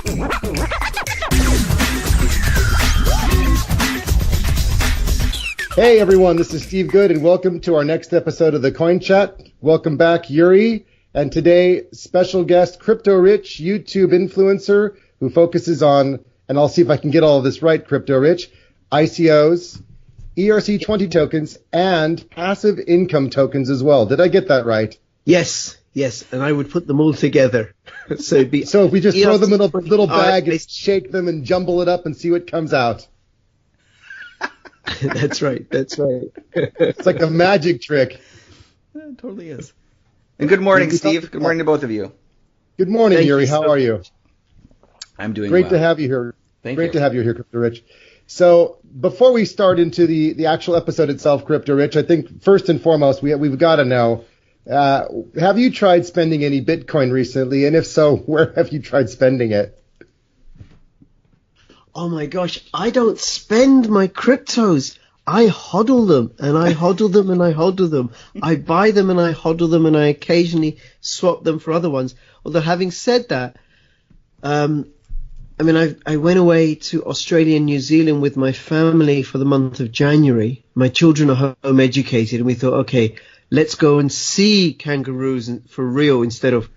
Hey everyone, this is Steve Good, and welcome to our next episode of the Coin Chat. Welcome back, Yuri, and today, special guest, Crypto Rich, YouTube influencer, who focuses on, and I'll see if I can get all of this right, Crypto Rich, ICOs, ERC20 tokens, and passive income tokens as well. Did I get that right? Yes, and I would put them all together. So if we just throw them in a little bag and shake them and jumble it up and see what comes out. That's right. It's like a magic trick. It totally is. And good morning, Steve. Good morning to both of you. Good morning, Yuri. How are you? I'm doing Great well. to have you here. Great to have you here, Crypto Rich. So before we start into the actual episode itself, Crypto Rich, I think first and foremost we've got to know, have you tried spending any Bitcoin recently? And if so, where have you tried spending it? Oh my gosh, I don't spend my cryptos. I hodl them, and I hodl them, and I hodl them. I buy them, and I hodl them, and I occasionally swap them for other ones. Although having said that, I went away to Australia and New Zealand with my family for the month of January. My children are home educated, and we thought, okay, let's go and see kangaroos for real instead of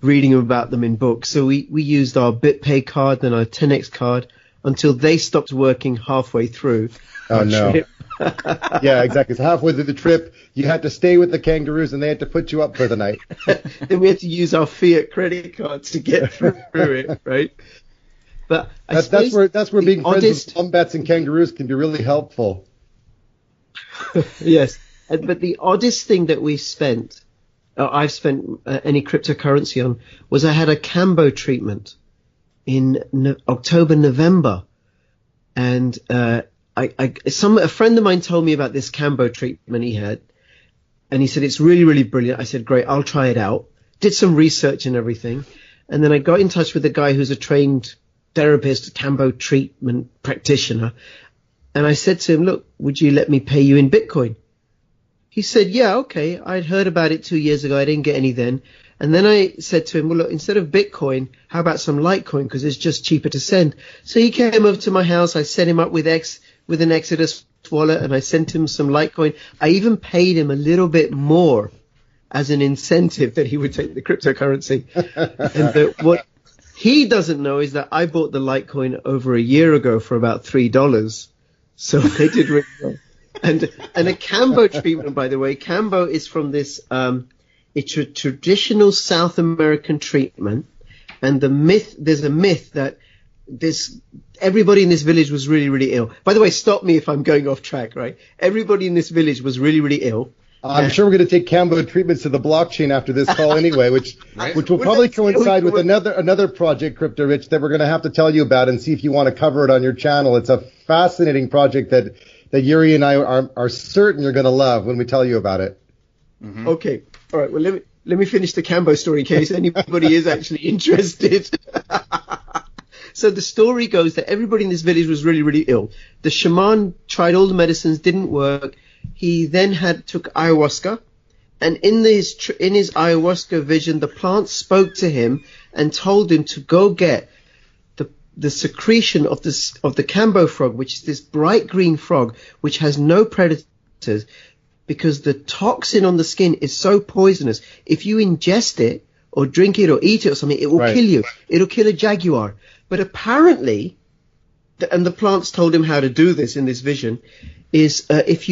reading about them in books. So we used our BitPay card and our 10x card until they stopped working halfway through. Oh, no. Yeah, exactly. So halfway through the trip, you had to stay with the kangaroos, and they had to put you up for the night. Then we had to use our fiat credit cards to get through it, right? But that's where being friends with wombats and kangaroos can be really helpful. Yes, but the oddest thing that I've spent any cryptocurrency on was I had a Cambo treatment in October, November, and a friend of mine told me about this Cambo treatment he had, and he said it's really, really brilliant. I said, great, I'll try it out. Did some research and everything, and then I got in touch with a guy who's a trained therapist, Cambo treatment practitioner, and I said to him, look, would you let me pay you in Bitcoin? He said, yeah, okay. I'd heard about it 2 years ago. I didn't get any then. And then I said to him, well, look, instead of Bitcoin, how about some Litecoin? Because it's just cheaper to send. So he came over to my house. I set him up with an Exodus wallet, and I sent him some Litecoin. I even paid him a little bit more as an incentive that he would take the cryptocurrency. And what he doesn't know is that I bought the Litecoin over a year ago for about $3. So they did really well. And a Cambo treatment, by the way, Cambo is from this, it's a traditional South American treatment. And there's a myth that everybody in this village was really, really ill. By the way, stop me if I'm going off track, right? Everybody in this village was really, really ill. I'm sure we're going to take Cambo treatments to the blockchain after this call anyway, which will probably coincide with another project, Crypto Rich, that we're going to have to tell you about and see if you want to cover it on your channel. It's a fascinating project that Yuri and I are certain you're going to love when we tell you about it. Mm-hmm. Okay. All right. Well, let me finish the Cambo story in case anybody is actually interested. So the story goes that everybody in this village was really, really ill. The shaman tried all the medicines, didn't work. He then took ayahuasca, and in his ayahuasca vision, the plant spoke to him and told him to go get the secretion of the Cambo frog, which is this bright green frog, which has no predators, because the toxin on the skin is so poisonous. If you ingest it or drink it or eat it or something, it will kill you. It'll kill a jaguar. But apparently, and the plants told him how to do this in this vision, is this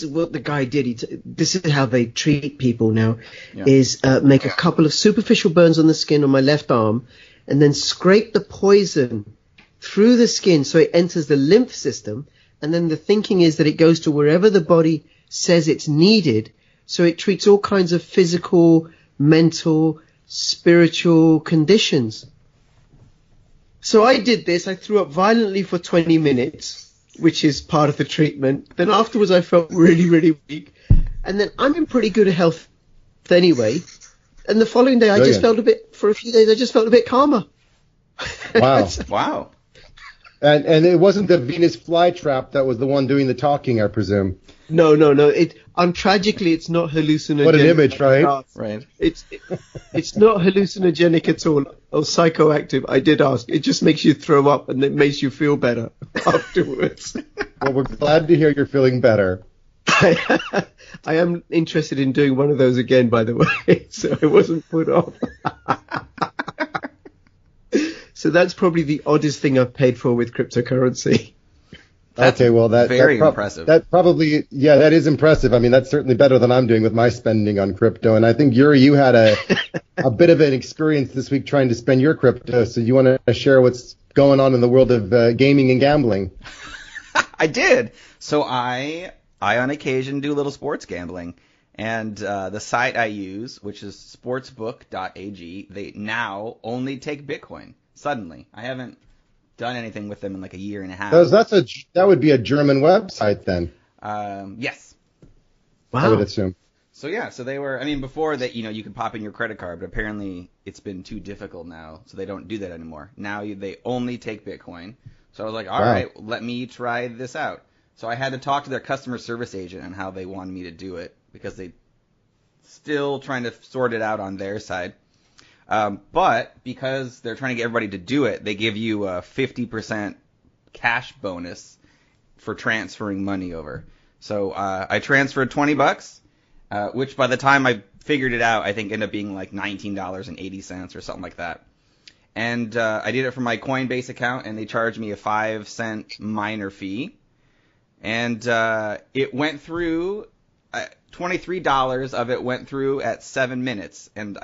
is what the guy did. This is how they treat people now, is make a couple of superficial burns on the skin on my left arm, and then scrape the poison through the skin so it enters the lymph system. And then the thinking is that it goes to wherever the body says it's needed. So it treats all kinds of physical, mental, spiritual conditions. So I did this. I threw up violently for 20 minutes, which is part of the treatment. Then afterwards I felt really, really weak. And then I'm in pretty good health anyway. And the following day, for a few days, I just felt a bit calmer. Wow. Wow. And it wasn't the Venus flytrap that was the one doing the talking, I presume. No. Tragically, it's not hallucinogenic. What an image, right? Right. It's not hallucinogenic at all or psychoactive. I did ask. It just makes you throw up and it makes you feel better afterwards. Well, we're glad to hear you're feeling better. I am interested in doing one of those again, by the way, so I wasn't put off. So that's probably the oddest thing I've paid for with cryptocurrency. Okay, well, very impressive. That probably, yeah, that is impressive. I mean, that's certainly better than I'm doing with my spending on crypto. And I think, Yuri, you had a bit of an experience this week trying to spend your crypto. So you want to share what's going on in the world of gaming and gambling? I did. So I on occasion do a little sports gambling. And the site I use, which is sportsbook.ag, they now only take Bitcoin. Suddenly. I haven't done anything with them in like a year and a half. That would be a German website then. Yes. Wow. I would assume. So yeah, so they were, I mean, before that, you could pop in your credit card, but apparently it's been too difficult now, so they don't do that anymore. Now they only take Bitcoin. So I was like, all right, let me try this out. So I had to talk to their customer service agent on how they wanted me to do it, because they still trying to sort it out on their side. But because they're trying to get everybody to do it, they give you a 50% cash bonus for transferring money over. So I transferred $20, which by the time I figured it out, I think ended up being like $19.80 or something like that. And I did it from my Coinbase account, and they charged me a 5-cent minor fee. And it went through, $23 of it went through at 7 minutes. And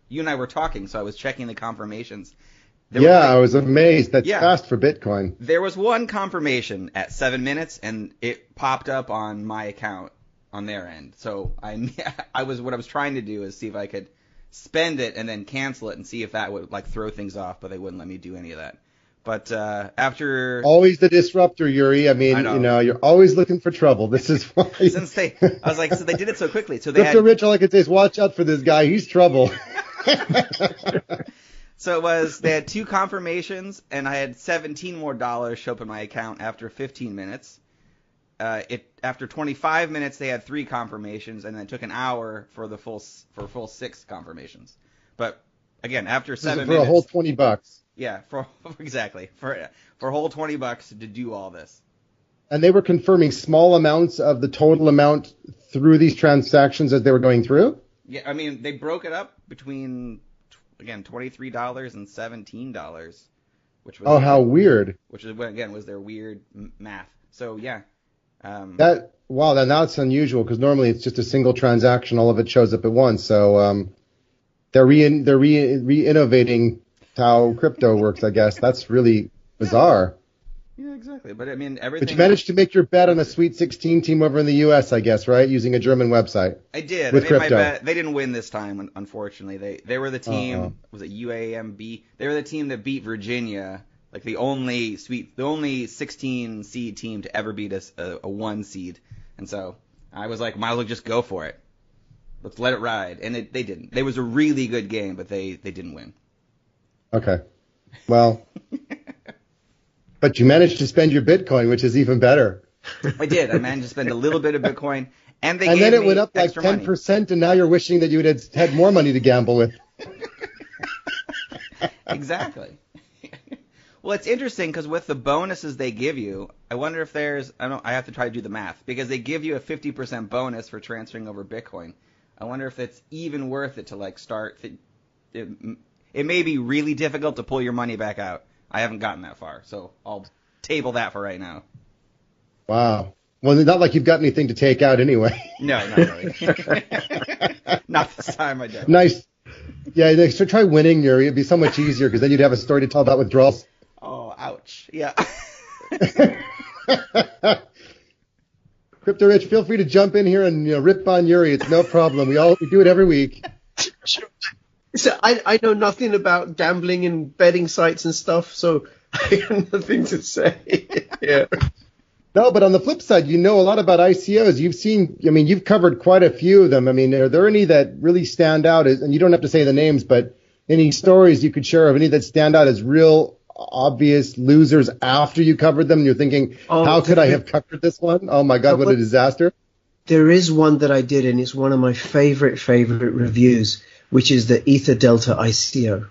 you and I were talking, so I was checking the confirmations. I was amazed. That's fast for Bitcoin. There was one confirmation at 7 minutes, and it popped up on my account on their end. So what I was trying to do is see if I could spend it and then cancel it and see if that would like throw things off, but they wouldn't let me do any of that. But after always the disruptor, Yuri. I mean, you're always looking for trouble. This is why. I was like, so they did it so quickly. So they Rich, all I could say is watch out for this guy. He's trouble. So they had 2 confirmations, and I had $17 more show up in my account after 15 minutes. After 25 minutes, they had 3 confirmations, and then it took an hour for the full 6 confirmations. But again, after 7 minutes, for a whole $20. Yeah, exactly for a whole $20 to do all this. And they were confirming small amounts of the total amount through these transactions as they were going through? Yeah, I mean, they broke it up between, again, $23 and $17, which was how weird. Which is again was their weird math. So yeah. Then that's unusual, because normally it's just a single transaction, all of it shows up at once. So they're re-innovating how crypto works, I guess. That's really bizarre. Yeah, exactly. But I mean, everything. But you managed to make your bet on a Sweet 16 team over in the U.S., I guess, right? Using a German website. I did. With I made crypto. my bet. They didn't win this time, unfortunately. They were the team. Was it UAMB? They were the team that beat Virginia, like the only 16 seed team to ever beat a 1 seed. And so I was like, might as well just go for it. Let's let it ride. And they didn't. It was a really good game, but they didn't win. Okay. Well, but you managed to spend your Bitcoin, which is even better. I did. I managed to spend a little bit of Bitcoin, and then it went up like 10%, and now you're wishing that you would have had more money to gamble with. Exactly. Well, it's interesting because with the bonuses they give you, I wonder if I have to try to do the math, because they give you a 50% bonus for transferring over Bitcoin. I wonder if it's even worth it to like start. It may be really difficult to pull your money back out. I haven't gotten that far, so I'll table that for right now. Wow. Well, it's not like you've got anything to take out anyway. No, not really. Not this time, I don't. Nice. Yeah, so try winning, Yuri. It'd be so much easier, because then you'd have a story to tell about withdrawals. Oh, ouch. Yeah. Crypto Rich, feel free to jump in here and rip on Yuri. It's no problem. We do it every week. So I know nothing about gambling and betting sites and stuff, so I have nothing to say. Yeah. No, but on the flip side, you know a lot about ICOs. You've covered quite a few of them. I mean, are there any that really stand out? And you don't have to say the names, but any stories you could share of any that stand out as real obvious losers after you covered them? And you're thinking, how could I have covered this one? Oh my God, what a disaster. There is one that I did, and it's one of my favorite reviews, which is the Ether Delta ICO.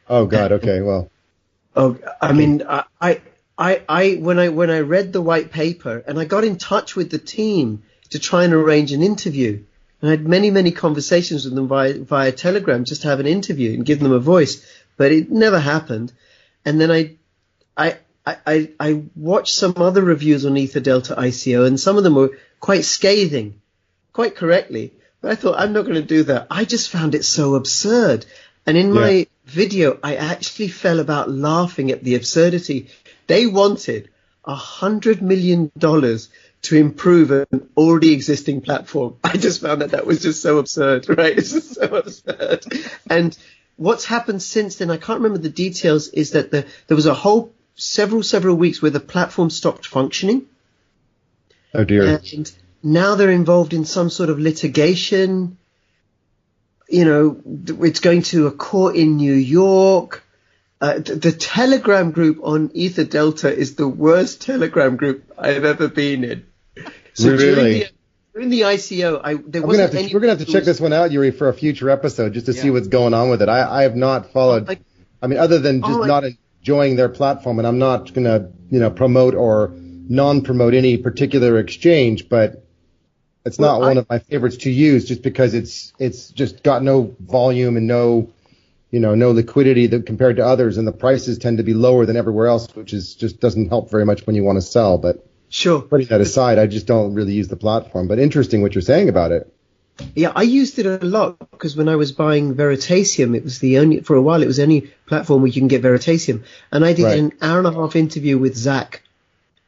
Oh God, okay, well. Oh, I mean, when I read the white paper, and I got in touch with the team to try and arrange an interview, and I had many conversations with them via Telegram just to have an interview and give them a voice, but it never happened. And then I watched some other reviews on Ether Delta ICO, and some of them were quite scathing, quite correctly. But I thought, I'm not going to do that. I just found it so absurd. And in my video, I actually fell about laughing at the absurdity. They wanted $100 million to improve an already existing platform. I just found that was just so absurd, right? It's just so absurd. And what's happened since then, I can't remember the details, is that there was a whole several weeks where the platform stopped functioning. Oh dear. And now they're involved in some sort of litigation. You know, it's going to a court in New York. The Telegram group on Ether Delta is the worst Telegram group I've ever been in. So really? During the ICO, we're going to have to check this one out, Yuri, for a future episode just to see what's going on with it. I have not followed, other than just not enjoying their platform, and I'm not going to, promote or non-promote any particular exchange, but it's not one of my favorites to use just because it's just got no volume and no liquidity compared to others, and the prices tend to be lower than everywhere else, which just doesn't help very much when you want to sell. But sure, putting that aside, I just don't really use the platform. But interesting what you're saying about it. Yeah, I used it a lot because when I was buying Veritasium, it was for a while, it was the only platform where you can get Veritasium. And I did an hour and a half interview with Zach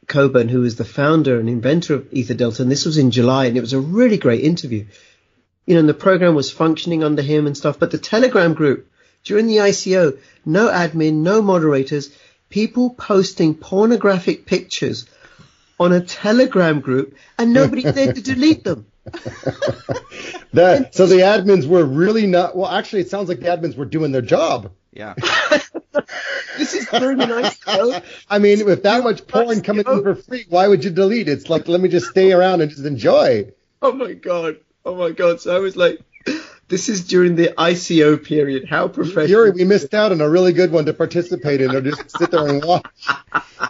Coburn, who is the founder and inventor of Ether Delta. And this was in July, and it was a really great interview. And the program was functioning under him and stuff. But the Telegram group, during the ICO, no admin, no moderators, people posting pornographic pictures on a Telegram group, and nobody dared to delete them. So the admins were really not. Well, actually, it sounds like the admins were doing their job. Yeah. This is during an ICO. I mean, with that much porn coming in for free, why would you delete it? It's like, let me just stay around and just enjoy. Oh my god. So I was like, this is during the ICO period. How professional. Yuri, we missed out on a really good one to participate in, or just sit there and watch.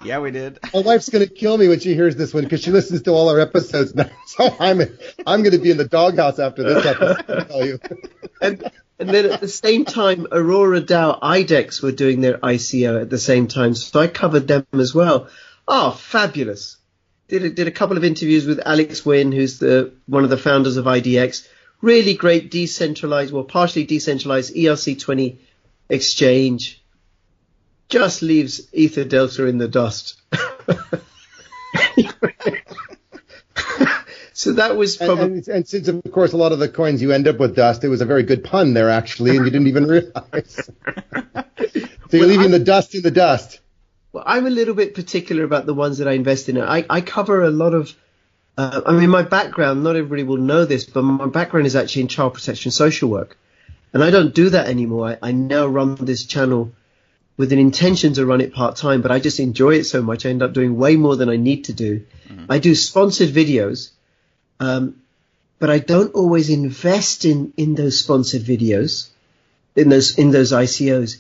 Yeah, we did. My wife's going to kill me when she hears this one because she listens to all our episodes now. So I'm going to be in the doghouse after this episode, I'll tell you. And then at the same time, Aurora DAO IDEX were doing their ICO at the same time. So I covered them as well. Oh, fabulous. Did a couple of interviews with Alex Wynn, who's one of the founders of IDX. Really great partially decentralized ERC20 exchange. Just leaves Ether Delta in the dust. So that was probably... And since, of course, a lot of the coins you end up with dust, it was a very good pun there, actually, and you didn't even realize. So you're leaving the dust in the dust. Well, I'm a little bit particular about the ones that I invest in. I cover a lot of... my background, not everybody will know this, but my background is actually in child protection social work. And I don't do that anymore. I now run this channel with an intention to run it part-time, but I just enjoy it so much. I end up doing way more than I need to do. I do sponsored videos, but I don't always invest in those sponsored videos, in those ICOs,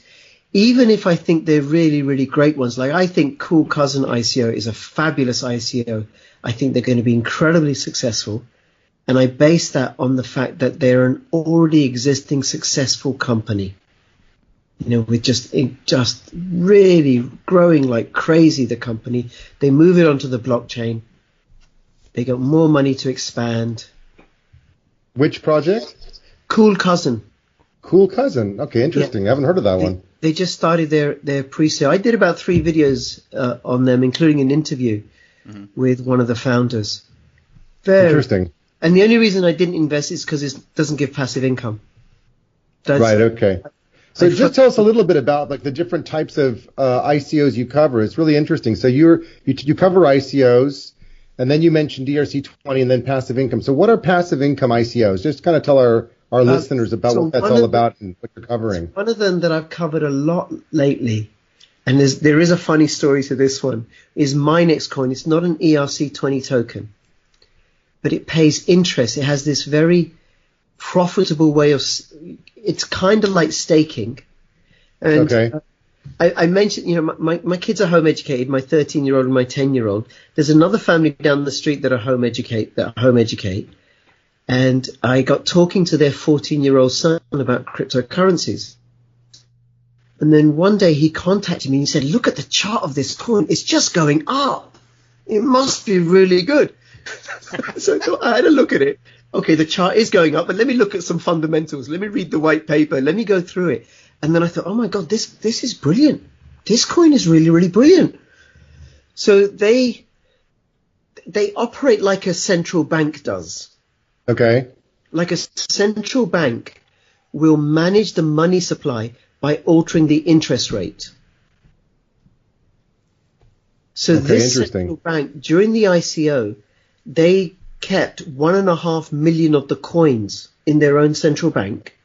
even if I think they're really, really great ones. Like, I think Cool Cousin ICO is a fabulous ICO. I think they're going to be incredibly successful. And I base that on the fact that they're an already existing successful company, with just really growing like crazy, the company. They move it onto the blockchain. They got more money to expand. Which project? Cool Cousin. Cool Cousin. Okay, interesting. Yeah. I haven't heard of that one. They just started their pre-sale. I did about 3 videos on them, including an interview with one of the founders. Very interesting. And the only reason I didn't invest is because it doesn't give passive income. Right, okay. So just tell us a little bit about like the different types of ICOs you cover. It's really interesting. So you cover ICOs, and then you mentioned ERC20 and then passive income. So what are passive income ICOs? Just kind of tell our listeners about what that's all about and what you're covering. One of them that I've covered a lot lately And there is a funny story to this one. Is Minex coin? It's not an ERC20 token, but it pays interest. It has this very profitable way of. It's kind of like staking. And Okay. I mentioned, my kids are home educated. My 13-year-old and my 10-year-old. There's another family down the street that home educate. And I got talking to their 14-year-old son about cryptocurrencies. And then one day he contacted me and he said, look at the chart of this coin. It's just going up. It must be really good. So I had a look at it. Okay, the chart is going up, but let me look at some fundamentals. Let me read the white paper. Let me go through it. And then I thought, oh my God, this is brilliant. This coin is really, really brilliant. So they operate like a central bank does. Okay. Like a central bank will manage the money supply by altering the interest rate. So this central bank, during the ICO, they kept 1.5 million of the coins in their own central bank.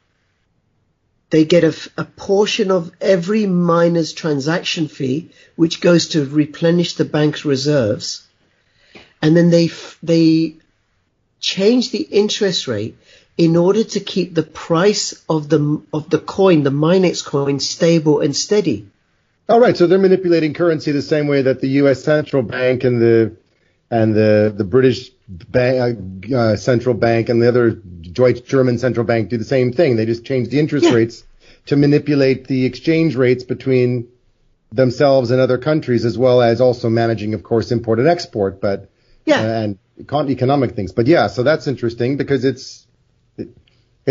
They get a portion of every miner's transaction fee, which goes to replenish the bank's reserves. And then they change the interest rate in order to keep the price of the coin, the Minex coin, stable and steady. All right, so they're manipulating currency the same way that the U.S. central bank and the British central bank and the other Deutsche German central bank do the same thing. They just change the interest rates to manipulate the exchange rates between themselves and other countries, as well as also managing, of course, import and export, but and economic things. But yeah, so that's interesting because it's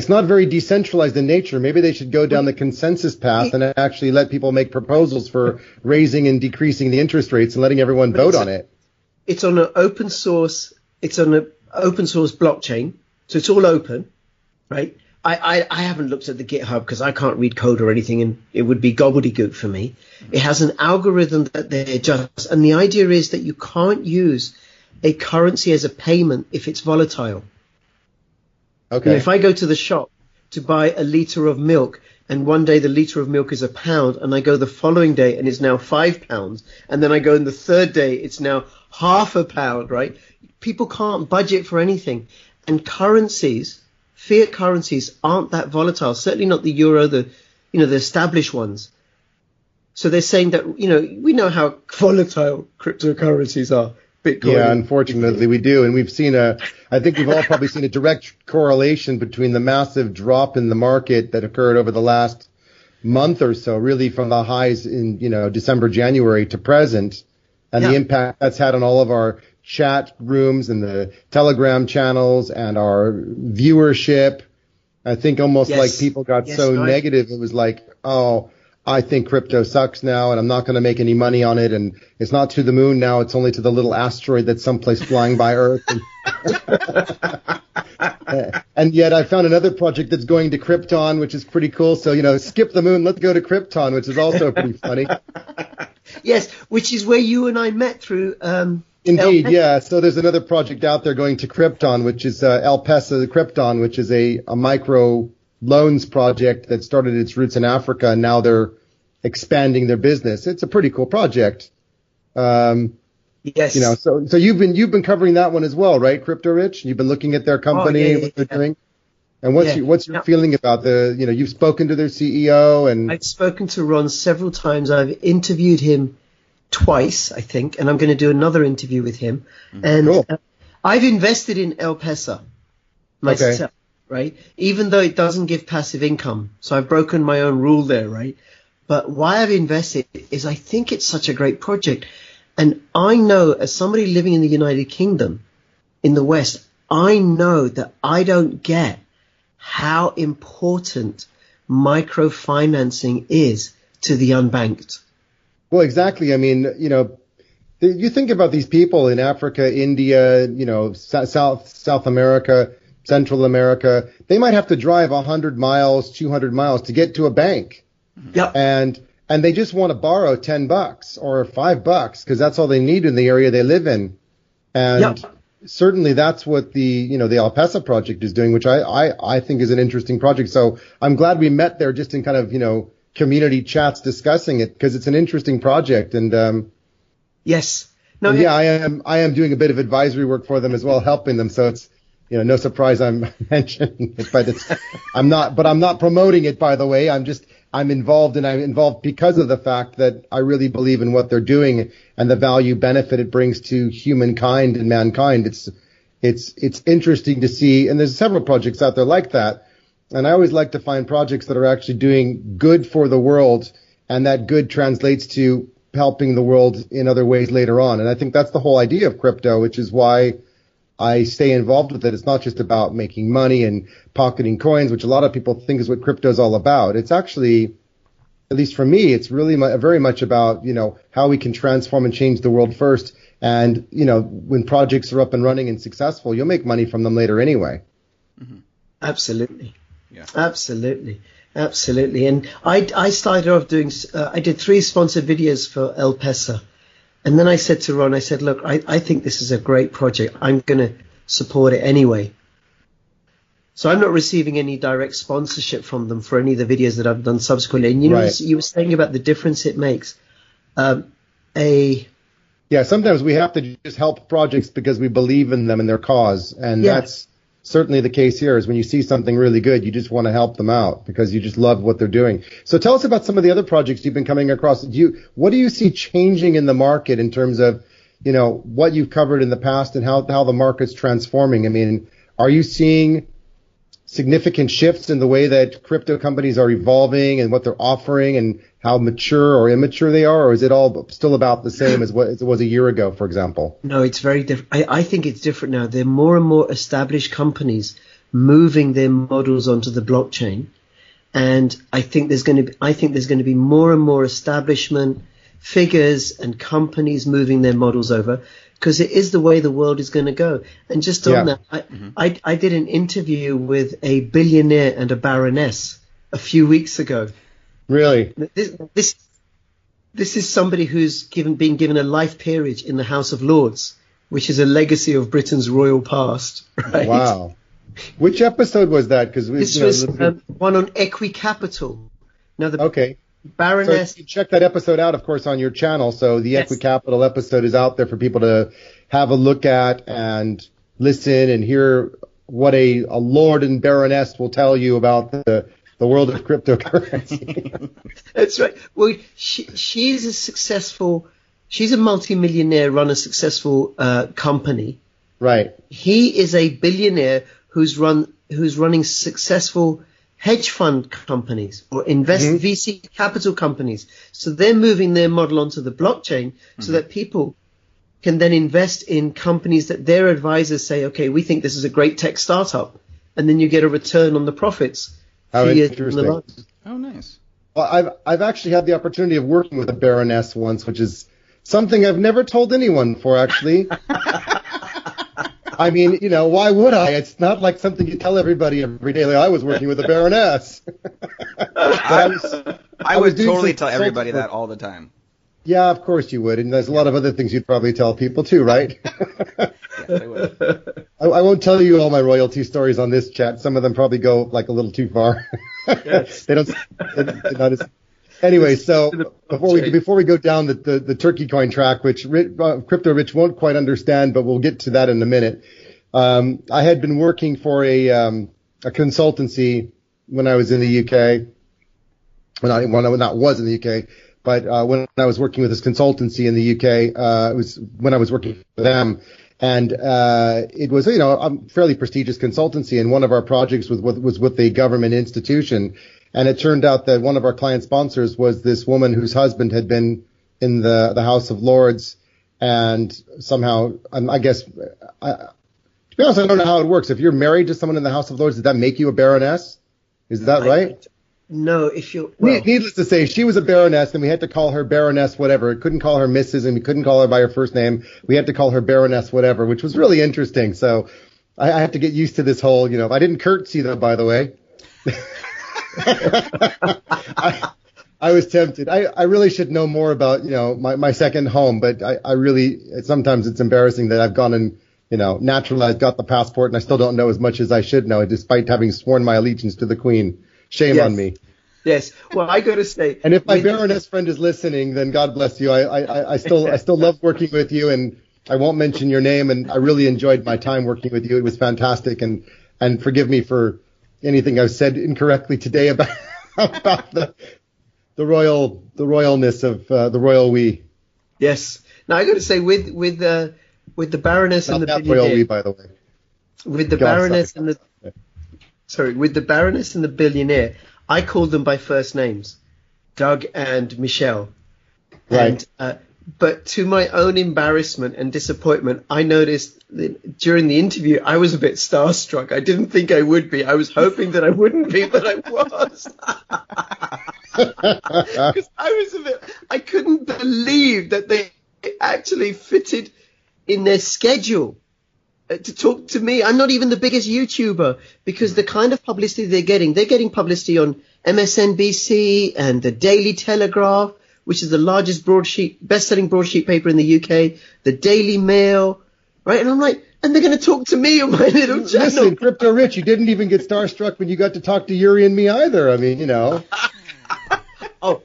not very decentralized in nature. Maybe they should go down the consensus path and actually let people make proposals for raising and decreasing the interest rates and letting everyone vote on it. It's on an open source. It's on an open source blockchain, so it's all open, right? I haven't looked at the GitHub because I can't read code or anything, and it would be gobbledygook for me. It has an algorithm that they adjust, and the idea is that you can't use a currency as a payment if it's volatile. Okay. If I go to the shop to buy a liter of milk, and one day the liter of milk is £1, and I go the following day and it's now £5, and then I go in the third day it's now £0.5, right? People can't budget for anything, and fiat currencies aren't that volatile. Certainly not the euro, the established ones. So they're saying that we know how volatile cryptocurrencies are. Bitcoin. Yeah, unfortunately we do, and we've seen I think we've all probably seen a direct correlation between the massive drop in the market that occurred over the last month or so, really from the highs in December, January to present, and the impact that's had on all of our chat rooms and the Telegram channels and our viewership. I think almost like people got negative. It was like, oh, I think crypto sucks now, and I'm not going to make any money on it, and it's not to the moon now, it's only to the little asteroid that's someplace flying by Earth. And yet I found another project that's going to Krypton, which is pretty cool. So, skip the moon, let's go to Krypton, which is also pretty funny. Yes, which is where you and I met through... Indeed, yeah. So there's another project out there going to Krypton, which is El Pesa Krypton, which is a micro loans project that started its roots in Africa, and now they're expanding their business. It's a pretty cool project. Yes. So you've been covering that one as well, right, Crypto Rich? You've been looking at their company, what they're doing. And what's your feeling about you've spoken to their CEO and I've spoken to Ron several times. I've interviewed him twice, I think, and I'm going to do another interview with him. And cool. I've invested in El Pesa myself, right? Even though it doesn't give passive income. So I've broken my own rule there, right? But why I've invested is I think it's such a great project. And I know, as somebody living in the United Kingdom, in the West, I know that I don't get how important microfinancing is to the unbanked. Well, exactly. I mean, you think about these people in Africa, India, South America, Central America, they might have to drive 100 miles, 200 miles to get to a bank. Yep. And they just want to borrow $10 or $5 because that's all they need in the area they live in. And certainly that's what the El Pesa project is doing, which I think is an interesting project. So I'm glad we met there just in kind of, community chats discussing it because it's an interesting project. And yes, no, and I am doing a bit of advisory work for them as well, helping them. So it's no surprise I'm mentioning it, but I'm not promoting it, by the way. I'm involved, and I'm involved because of the fact that I really believe in what they're doing and the value benefit it brings to humankind and mankind. It's interesting to see, and there's several projects out there like that. And I always like to find projects that are actually doing good for the world, and that good translates to helping the world in other ways later on. And I think that's the whole idea of crypto, which is why I stay involved with it. It's not just about making money and pocketing coins, which a lot of people think is what crypto is all about. It's actually, at least for me, it's really very much about, how we can transform and change the world first. And, when projects are up and running and successful, you'll make money from them later anyway. Mm-hmm. Absolutely. Yeah. Absolutely. And I started off doing, I did 3 sponsored videos for El Pesa. And then I said to Ron, look, I think this is a great project. I'm going to support it anyway. So I'm not receiving any direct sponsorship from them for any of the videos that I've done subsequently. And right. You were saying about the difference it makes. Yeah, sometimes we have to just help projects because we believe in them and their cause. And that's certainly the case here, is when you see something really good, you just want to help them out because you just love what they're doing. So tell us about some of the other projects you've been coming across. What do you see changing in the market in terms of, what you've covered in the past and how the market's transforming? I mean, are you seeing significant shifts in the way that crypto companies are evolving and what they're offering and how mature or immature they are, or is it all still about the same as what it was a year ago, for example? No, it's very different. I think it's different now. There are more and more established companies moving their models onto the blockchain, and I think there's going to be more and more establishment figures and companies moving their models over, because it is the way the world is going to go. And just on that, I did an interview with a billionaire and a baroness a few weeks ago. Really? This is somebody who's been given a life peerage in the House of Lords, which is a legacy of Britain's royal past. Right? Wow. Which episode was that? Because this was one on Equicapital. Now the baroness. So you check that episode out, of course, on your channel. So the Equicapital episode is out there for people to have a look at and listen and hear what a lord and baroness will tell you about the world of cryptocurrency. That's right. Well, she's a multimillionaire, run a successful company. Right. He is a billionaire who's running successful hedge fund companies or VC capital companies. So they're moving their model onto the blockchain so that people can then invest in companies that their advisors say, okay, we think this is a great tech startup. And then you get a return on the profits. How interesting. Oh, nice. Well, I've actually had the opportunity of working with a baroness once, which is something I've never told anyone before, actually. I mean, why would I? It's not like something you tell everybody every day. Like, I was working with a baroness. I would totally tell everybody that all the time. Yeah, of course you would. And there's a lot of other things you'd probably tell people too, right? Yes, I would. I won't tell you all my royalty stories on this chat. Some of them probably go like a little too far. Yes. They're not as... Anyway, so before we go down the turkey coin track, which Crypto Rich won't quite understand, but we'll get to that in a minute. I had been working for a consultancy when I was in the UK. When I was in the UK, but when I was working with this consultancy in the UK, it was when I was working for them. And it was, a fairly prestigious consultancy, and one of our projects was with a government institution. And it turned out that one of our client sponsors was this woman whose husband had been in the House of Lords, and somehow, I guess, to be honest, I don't know how it works. If you're married to someone in the House of Lords, does that make you a baroness? Is that right? No, if you... Well, needless to say, she was a baroness, and we had to call her Baroness whatever. We couldn't call her Mrs., and we couldn't call her by her first name. We had to call her Baroness whatever, which was really interesting. So I had to get used to this whole, I didn't curtsy, though, by the way. I was tempted. I really should know more about, my second home, but I really, sometimes it's embarrassing that I've gone and, naturalized, got the passport, and I still don't know as much as I should know, despite having sworn my allegiance to the Queen. Shame on me. Yes. Well, I got to say. And if my Baroness friend is listening, then God bless you. I still love working with you, and I won't mention your name. And I really enjoyed my time working with you. It was fantastic, and forgive me for anything I've said incorrectly today about the royalness of the royal we. Yes. Now I got to say with the Baroness and the billionaire. Royal we, by the way. With the Baroness and the Baroness and the billionaire, I called them by first names, Doug and Michelle. Right. And, but to my own embarrassment and disappointment, I noticed that during the interview I was a bit starstruck. I didn't think I would be. I was hoping that I wouldn't be, but I was. Because I couldn't believe that they actually fitted in their schedule to talk to me. I'm not even the biggest YouTuber, because the kind of publicity they're getting publicity on MSNBC and the Daily Telegraph, which is the largest best-selling broadsheet paper in the UK, the Daily Mail, right? And I'm like, and they're going to talk to me on my little channel. Listen, Crypto Rich, you didn't even get starstruck when you got to talk to Yuri and me either. I mean, Oh,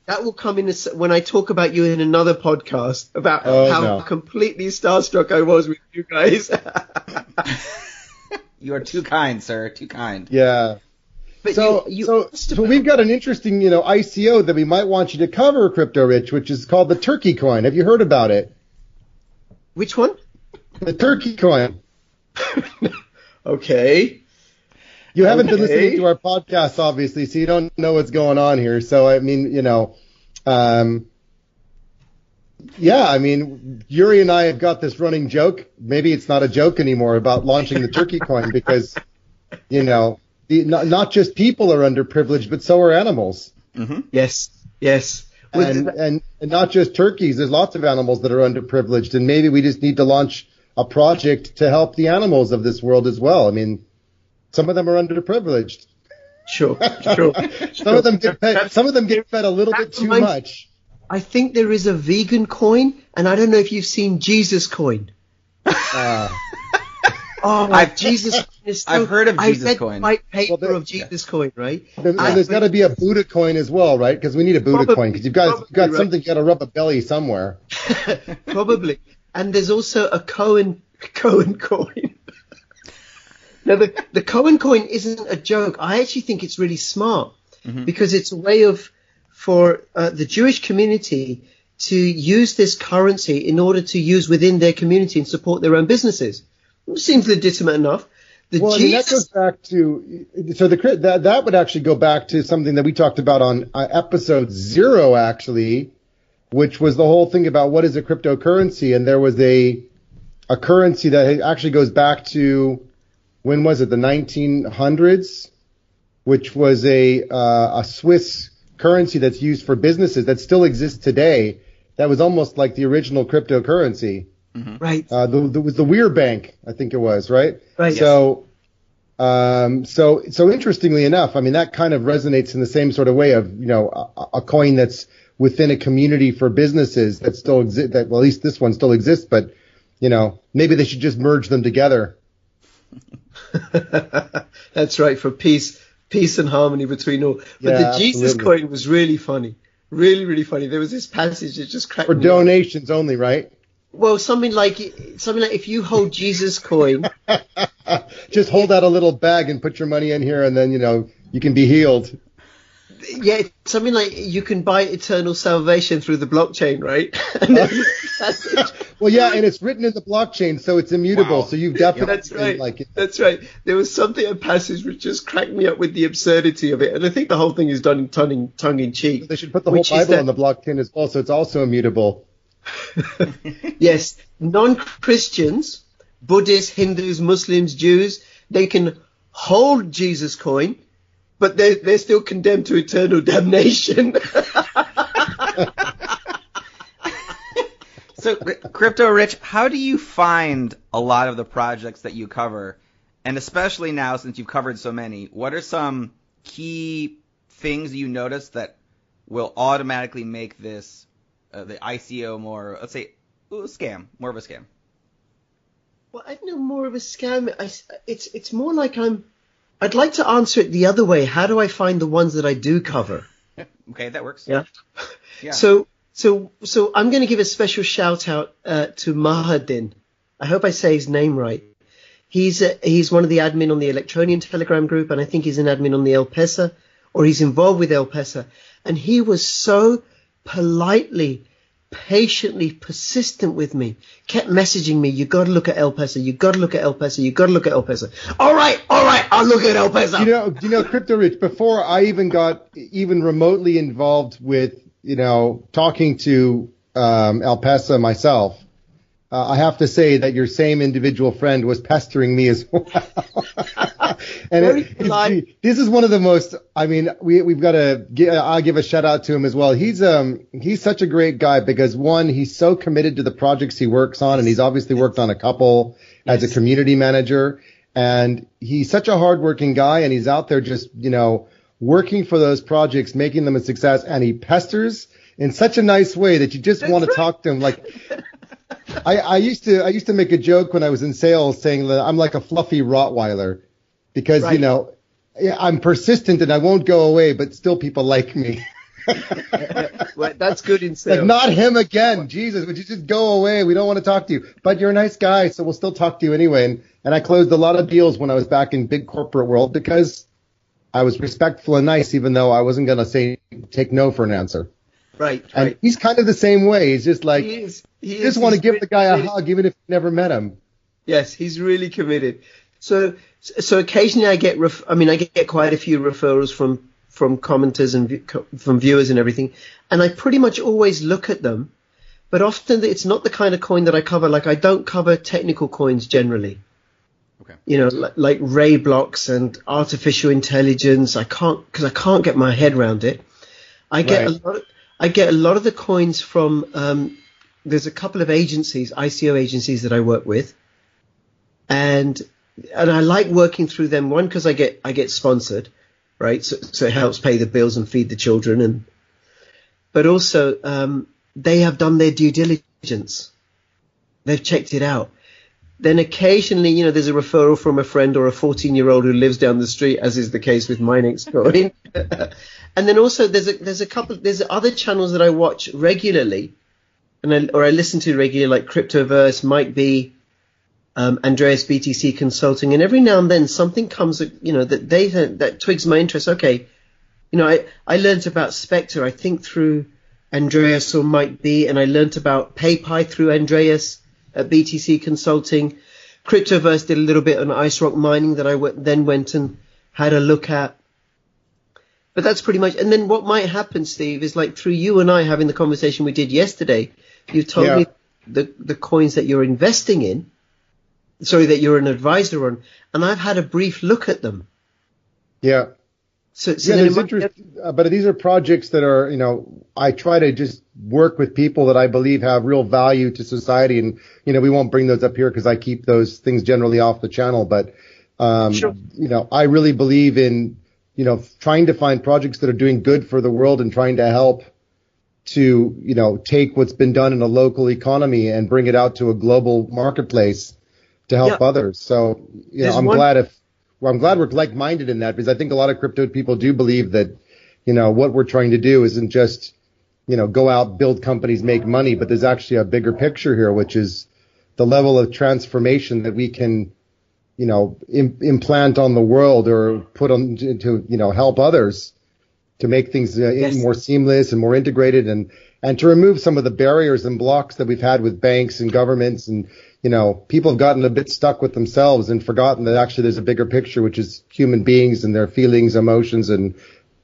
that will come in when I talk about you in another podcast about how completely starstruck I was with you guys. You are too kind, sir. Too kind. Yeah. But so we've got an interesting, ICO that we might want you to cover, Crypto Rich, which is called the Turkey Coin. Have you heard about it? Which one? The Turkey Coin. Okay. You haven't been listening to our podcast, obviously, so you don't know what's going on here. So, I mean, Yuri and I have got this running joke. Maybe it's not a joke anymore about launching the Turkey Coin because, not just people are underprivileged, but so are animals. Mm-hmm. Yes. And not just turkeys. There's lots of animals that are underprivileged, and maybe we just need to launch a project to help the animals of this world as well. I mean, some of them are underprivileged. Sure. Some of them get fed a little bit too much. I think there is a vegan coin, and I don't know if you've seen Jesus coin. Jesus coin is so, I've heard of Jesus coin. I read the white paper of Jesus coin, right? There's got to be a Buddha coin as well, right? Because we need a Buddha coin, because you've got something you got to rub a belly somewhere. Probably. And there's also a Cohen coin. Now, the Cohen coin isn't a joke. I actually think it's really smart, because it's a way for the Jewish community to use this currency in order to use within their community and support their own businesses. It seems legitimate enough. That goes back to that would actually go back to something that we talked about on episode 0, actually, which was the whole thing about what is a cryptocurrency, and there was a currency that actually goes back to, when was it, the 1900s, which was a Swiss currency that's used for businesses that still exists today. That was almost like the original cryptocurrency. Mm-hmm. Right. There was the Weir Bank, I think it was, right? Right. So, so interestingly enough, I mean, that kind of resonates in the same sort of way of, a coin that's within a community for businesses that still exist. Well, at least this one still exists, but maybe they should just merge them together. That's right, for peace and harmony between all. But the Jesus coin was really funny, really funny. There was this passage that just cracked me up. For donations only, right? Well, something like if you hold Jesus coin, just hold out a little bag and put your money in here, and then you can be healed. Yeah, something like you can buy eternal salvation through the blockchain, right? Well, yeah, and it's written in the blockchain, so it's immutable. Wow. So you've definitely That's right. There was a passage which just cracked me up with the absurdity of it, and I think the whole thing is done in tongue in cheek. They should put the whole Bible on the blockchain as well, so it's also immutable. Yes, non-Christians, Buddhists, Hindus, Muslims, Jews, they can hold Jesus coin, but they're still condemned to eternal damnation. So, Crypto Rich, how do you find a lot of the projects that you cover? And especially now, since you've covered so many, what are some key things you notice that will automatically make this, the ICO more, let's say, more of a scam? Well, I don't know, more of a scam. It's more like I'm I'd like to answer it the other way. How do I find the ones that I do cover? Okay, that works. Yeah. Yeah. So I'm going to give a special shout out to Mahadin. I hope I say his name right. He's one of the admin on the Electronian Telegram group, and I think he's an admin on the El Pesa, or he's involved with El Pesa. And he was so politely, patiently persistent with me, kept messaging me, you got to look at El Pesa, you got to look at El Pesa, you got to look at El Pesa. All right, I'll look at El Pesa. You know, Crypto Rich, before I even got even remotely involved with, talking to El Pesa myself, I have to say that your same individual friend was pestering me as well. And this is one of the most, I mean, we've got to, I'll give a shout out to him as well. He's such a great guy because one, he's so committed to the projects he works on, and he's obviously worked on a couple as a community manager, and he's such a hardworking guy, and he's out there just, working for those projects, making them a success, and he pesters in such a nice way that you just want to talk to him. Like, I used to make a joke when I was in sales saying that I'm like a fluffy Rottweiler because, I'm persistent and I won't go away, but still people like me. Well, that's good in sales. Like, not him again. Jesus, would you just go away? We don't want to talk to you. But you're a nice guy, so we'll still talk to you anyway. And I closed a lot of deals when I was back in big corporate world because I was respectful and nice, even though I wasn't going to take no for an answer. Right. And he's kind of the same way. He's just like, you just want to give the guy a hug, even if you never met him. Yes, he's really committed. So occasionally I get quite a few referrals from commenters and from viewers and everything, and I pretty much always look at them. But often it's not the kind of coin that I cover. Like, I don't cover technical coins generally. Okay. Like Ray blocks and artificial intelligence. I can't get my head around it. I get a lot of the coins from there's a couple of agencies, ICO agencies that I work with, and I like working through them. One, because I get sponsored, right? So it helps pay the bills and feed the children, but also they have done their due diligence. They've checked it out. Then occasionally, there's a referral from a friend or a 14-year-old who lives down the street, as is the case with my next coin. And then also there's other channels that I watch regularly, or I listen to regularly, like Cryptoverse, Mike B, Andreas BTC Consulting, and every now and then something comes, that twigs my interest. Okay, I learned about Spectre, I think, through Andreas or Mike B, and I learned about PayPy through Andreas at BTC Consulting. Cryptoverse did a little bit on ice rock mining that I then went and had a look at. But that's pretty much. And then what might happen, Steve, is like through you and I having the conversation we did yesterday, you told me the coins that you're investing in, that you're an advisor on, and I've had a brief look at them. Yeah. So but these are projects that are, I try to just work with people that I believe have real value to society, and we won't bring those up here because I keep those things generally off the channel. But sure. I really believe in trying to find projects that are doing good for the world and trying to help to take what's been done in a local economy and bring it out to a global marketplace to help others. So I'm glad we're like-minded in that, because I think a lot of crypto people do believe that, what we're trying to do isn't just, go out, build companies, make money, but there's actually a bigger picture here, which is the level of transformation that we can, implant on the world or put on to help others to make things more seamless and more integrated, and to remove some of the barriers and blocks that we've had with banks and governments. And people have gotten a bit stuck with themselves and forgotten that actually there's a bigger picture, which is human beings and their feelings, emotions, and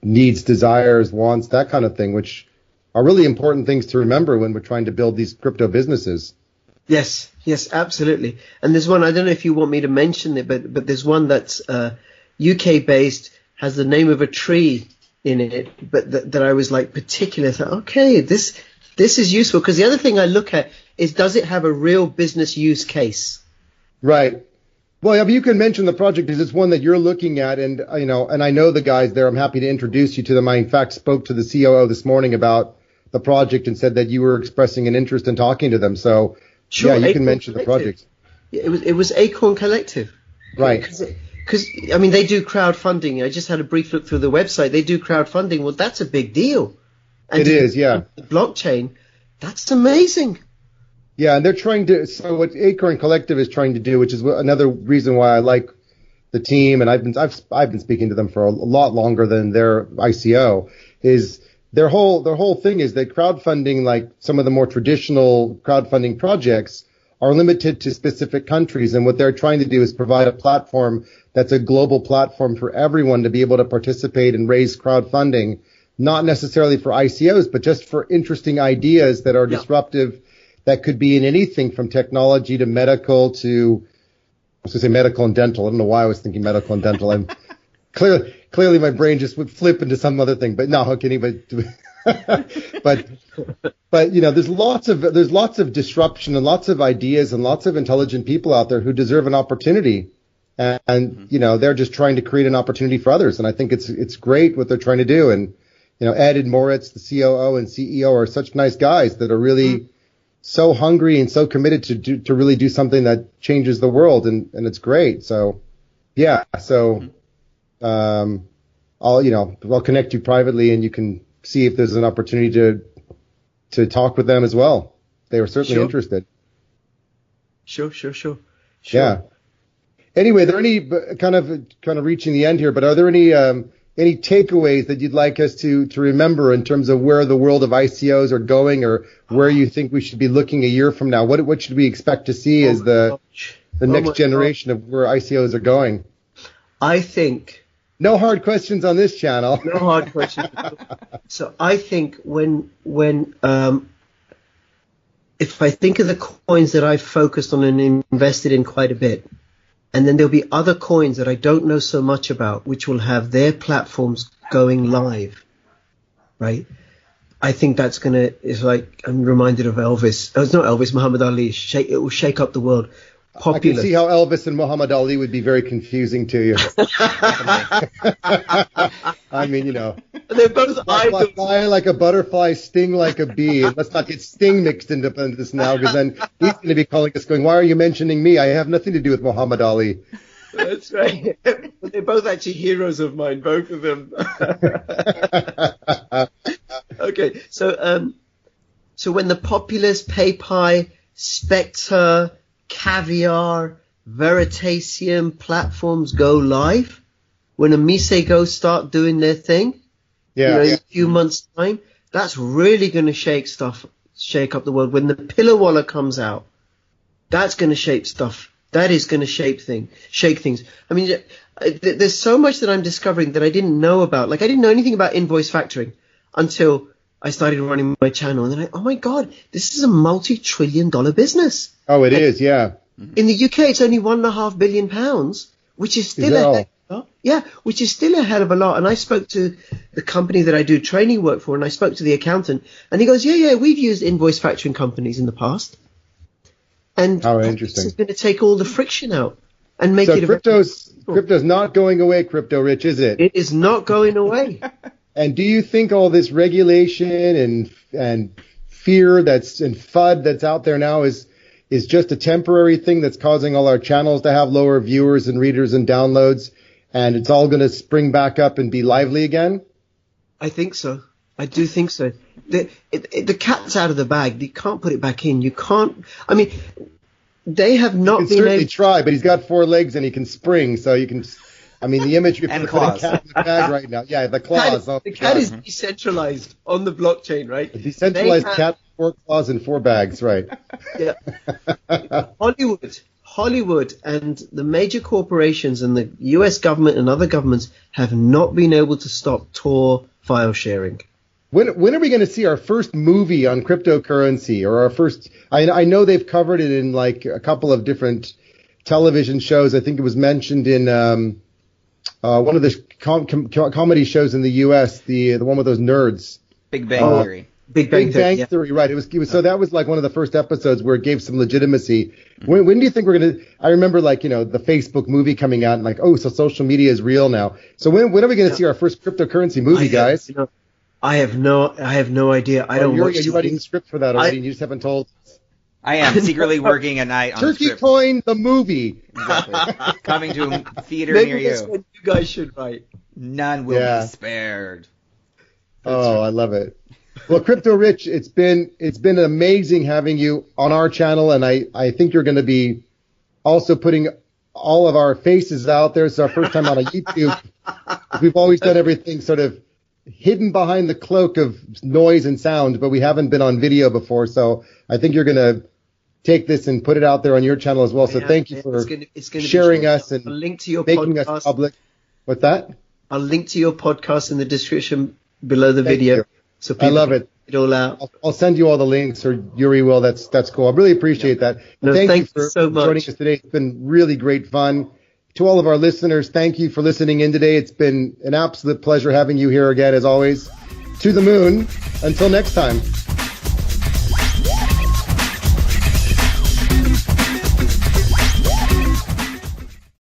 needs, desires, wants, that kind of thing, which are really important things to remember when we're trying to build these crypto businesses. Yes, absolutely. And there's one, I don't know if you want me to mention it, but there's one that's UK based, has the name of a tree in it, but that I was like particular. Thought, okay, this is useful, because the other thing I look at is, does it have a real business use case? Right. Well, you can mention the project because it's one that you're looking at, and and I know the guys there. I'm happy to introduce you to them. I in fact spoke to the COO this morning about the project and said that you were expressing an interest in talking to them. So sure, you can mention the project. Yeah, it was Acorn Collective. Right. because I mean they do crowdfunding. I just had a brief look through the website. They do crowdfunding. Well, that's a big deal. And it is, yeah. The blockchain, that's amazing. Yeah, and they're trying to. So what Acorn Collective is trying to do, which is another reason why I like the team, and I've been speaking to them for a lot longer than their ICO, is their whole thing is that crowdfunding, like some of the more traditional crowdfunding projects, are limited to specific countries, and what they're trying to do is provide a platform that's a global platform for everyone to be able to participate and raise crowdfunding, not necessarily for ICOs, but just for interesting ideas that are disruptive, that could be in anything from technology to medical to, I was going to say medical and dental. I don't know why I was thinking medical and dental. I'm clearly my brain just would flip into some other thing, but no, I'm kidding. But you know, there's lots of disruption and lots of ideas and lots of intelligent people out there who deserve an opportunity, and you know, they're just trying to create an opportunity for others. And I think it's great what they're trying to do. And you know, Ed and Moritz, the COO and CEO, are such nice guys that are really so hungry and so committed to really do something that changes the world, and it's great. So yeah, so I'll connect you privately, and you can see if there's an opportunity to talk with them as well. They were certainly interested. Sure. Yeah. Anyway, are there any kind of reaching the end here, but are there any takeaways that you'd like us to remember in terms of where the world of ICOs are going, or where you think we should be looking a year from now? What should we expect to see as the next generation of where ICOs are going? I think... No hard questions on this channel. No hard questions. So I think when if I think of the coins that I've focused on and invested in quite a bit, and then there'll be other coins that I don't know so much about, which will have their platforms going live, right? I think that's it's like, I'm reminded of Elvis. Oh, it's not Elvis, Muhammad Ali. It will shake up the world. Popular. I can see how Elvis and Muhammad Ali would be very confusing to you. I mean, you know. They're both idols. Fly like a butterfly, sting like a bee. Let's not get Sting mixed into this now, because then he's going to be calling us going, why are you mentioning me? I have nothing to do with Muhammad Ali. That's right. But they're both actually heroes of mine, both of them. Okay, so when the Populous, PayPal, Spectre, Caviar, Veritasium platforms go live, when Amiseco start doing their thing, in a few months' time, that's really going to shake up the world. When the Pillar Wallet comes out, that's going to shape stuff. That is going to shake things. I mean, there's so much that I'm discovering that I didn't know about. Like, I didn't know anything about invoice factoring until I started running my channel, and then oh my God, this is a multi-trillion-dollar business. Oh, it is, yeah. In the UK, it's only £1.5 billion, which is still which is still a hell of a lot. And I spoke to the company that I do training work for, and I spoke to the accountant, and he goes, yeah, we've used invoice factoring companies in the past, and this is going to take all the friction out and make it. Crypto's not going away, Crypto Rich, is it? It is not going away. And do you think all this regulation and fear and FUD that's out there now is just a temporary thing that's causing all our channels to have lower viewers and readers and downloads, and it's all going to spring back up and be lively again? I think so. I do think so. The cat's out of the bag. You can't put it back in. You can't. I mean, they have not been certainly try, but he's got 4 legs and he can spring, so you can. I mean, the image you put a cat in the bag right now. Yeah, the claws. The cat is decentralized on the blockchain, right? A decentralized cat, 4 claws and 4 bags, right? Yeah. Hollywood and the major corporations and the U.S. government and other governments have not been able to stop Tor file sharing. When are we going to see our first movie on cryptocurrency, or our first? I know they've covered it in like a couple of different television shows. I think it was mentioned in one of the comedy shows in the U.S. The one with those nerds. Big Bang Theory. Big Bang Theory, right? It was so that was like one of the first episodes where it gave some legitimacy. When do you think we're gonna? I remember like the Facebook movie coming out and like, oh, so social media is real now. So when are we gonna see our first cryptocurrency movie, guys? I have no idea. I don't. You're writing the script for that already, and you just haven't told us. I am secretly working at night on Turkey the script. Coin, the movie. Exactly. Coming to a theater Maybe near that's you. what you guys should write. None will Yeah. be spared. Oh, I love it. Well, Crypto Rich, it's been amazing having you on our channel, and I think you're going to be also putting all of our faces out there. It's our first time on a YouTube. We've always done everything sort of hidden behind the cloak of noise and sound, but we haven't been on video before. So I think you're going to take this and put it out there on your channel as well. So thank you for sharing us and I'll link to your making podcast. us public. What's that? I'll link to your podcast in the description below the video. You. So people I love can it. It all out. I'll send you all the links, or Yuri will. That's cool. I really appreciate that. No, thank thank you you for so much. joining us today. It's been really great fun. To all of our listeners, thank you for listening in today. It's been an absolute pleasure having you here again, as always. To the moon. Until next time.